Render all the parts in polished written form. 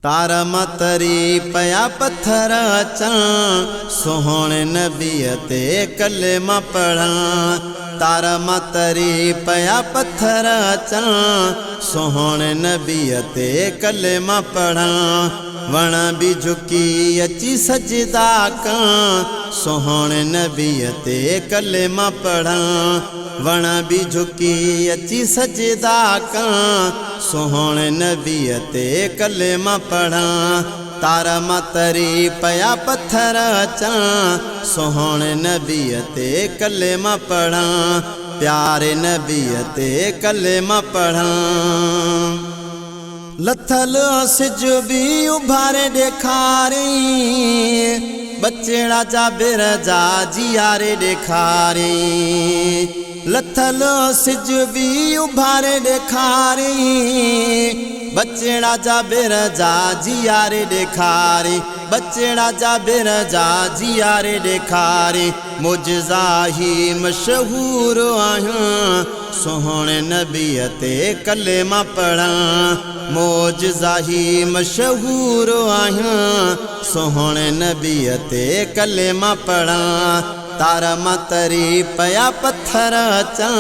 तारा मतरी पया पत्थर अचां सोहणे नबी ते कलेमा पढ़ां। तारा मतरी पया पत्थर अचां सोहणे नबी ते कलेमा पढ़ां। वण भी झुकी अची सजदा कां सोहणे नबी ते कलेमा पढ़ां। वण भी झुकी अची सजदा कां सोहणे नबी ते कलेमा पढ़ां। तारा मतरी पया पत्थर अचां सोहणे नबी ते कलेमा पढ़ां। प्यारे नबी ते कलेमा पढ़ां। लथल सिज भी उभारे ॾेखारी बचेड़ा जा बिर जा जियारे ॾेखारी। लथल सिज भी उभारे ॾेखारी बचेड़ा जा बिर जा जियारे ॾेखारी। बचेड़ा जा बिर जा जियारे ॾेखारी। मुजज़ा ही मशहूर आहियां सोहणे नबी ते कलेमा पढ़ां। मुजज़ा ही मशहूर आहियां सोहणे नबी ते कलेमा पढ़ां। तारा मतरी पया पत्थर अचां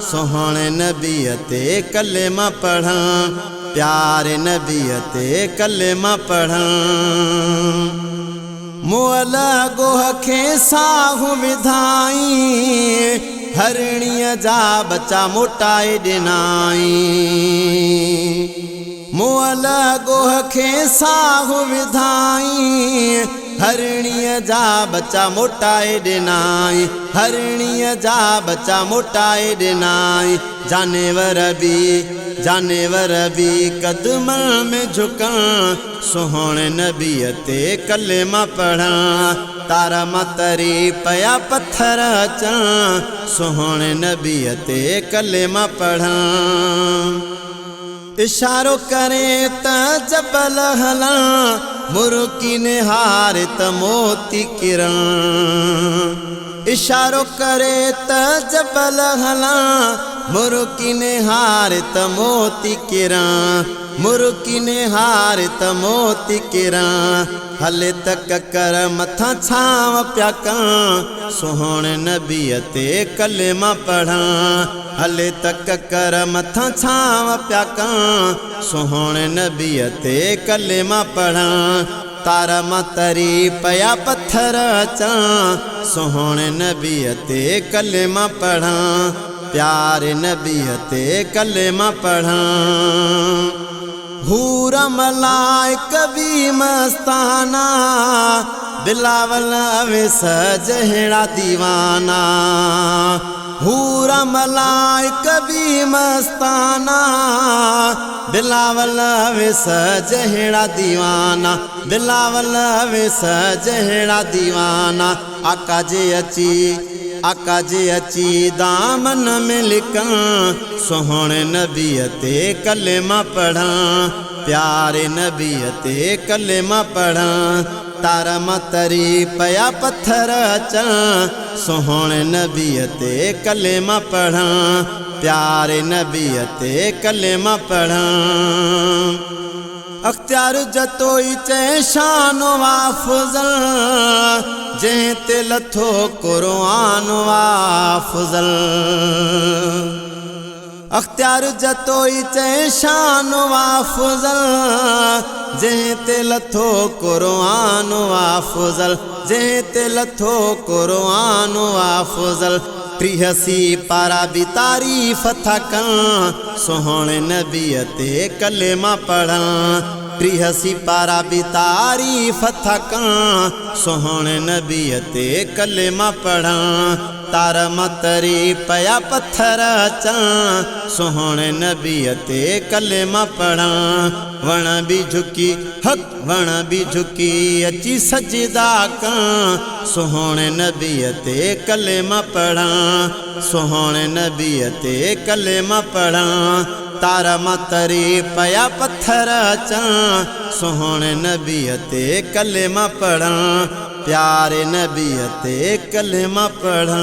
सोहणे नबी ते कलेमा पढ़ां। प्यारे नबी ते कलेमा पढ़ां। मुअल गोह खे साहु विधाई हरणीअ जा बच्चा मोटाए ॾिनाई। मुअल गोह खे साहु विधाई हरणीअ जा बच्चा मोटाए ॾिनाई। हरणीअ जा बच्चा मोटाए ॾिनाई। जानवर भी कदमन में झुकां सोहणे नबी ते कलेमा पढ़ां। तारा मतरी पया पत्थर अचां सोहणे नबी ते कलेमा पढ़ां। इशारो करे त जबल हलां मुर्की निहार त मोती किरां। इशारो करे त जबल हलां मुर्की निहार त मोती किरां। मुर्की निहार त मोती किरां। हले त ककर मथां छांव प्या कां सोहणे नबी ते कलेमा पढ़ां। हले त ककर मथां छांव प्या कां सोहणे नबी ते कलेमा पढ़ां। तारा मतरी पया पत्थर अचां सोहणे नबी ते कलेमा पढ़ां। प्यारे नबी ते कलेमा पढ़ां। हूर मलाइक भी मस्ताना बिलावल अवेस जहिड़ा दीवाना। हूर मलाइक भी मस्ताना बिलावल अवेस जहिड़ा दीवाना। बिलावल अवेस जहिड़ा दीवाना। आका जे अची दामन में लिकां सोहणे नबी ते कलेमा पढ़ां। प्यारे नबी ते कलेमा पढ़ां। तारा मतरी पया पत्थर अचां सोहणे नबी ते कलेमा पढ़ां। प्यारे नबी ते कलेमा पढ़ां। अख्तियार जतोई चए शान वाफज़ल जंहिं ते लथो क़ुरान वाफज़ल। अख्तियार जतोई चए शान वाफज़ल जंहिं ते लथो क़ुरान वाफज़ल। जंहिं ते लथो क़ुरान वाफज़ल। 83 पारा भी तारीफ़ था कां सोहणे नबी ते कलेमा पढ़ां। 83 पारा भी तारीफ़ था कां सोहणे नबी ते कलेमा पढ़ां। तारा मतरी पया पत्थर अचां सोहणे नबी ते कलेमा पढ़ां। वण भी झुकी अची सजदा कां सोहणे नबी ते कलेमा पढ़ां। सोहणे नबी ते कलेमा पढ़ां। तारा मतरी पया पत्थर अचां सोहणे नबी ते कलेमा पढ़ां। प्यारे नबी ते कलेमा पढ़ां।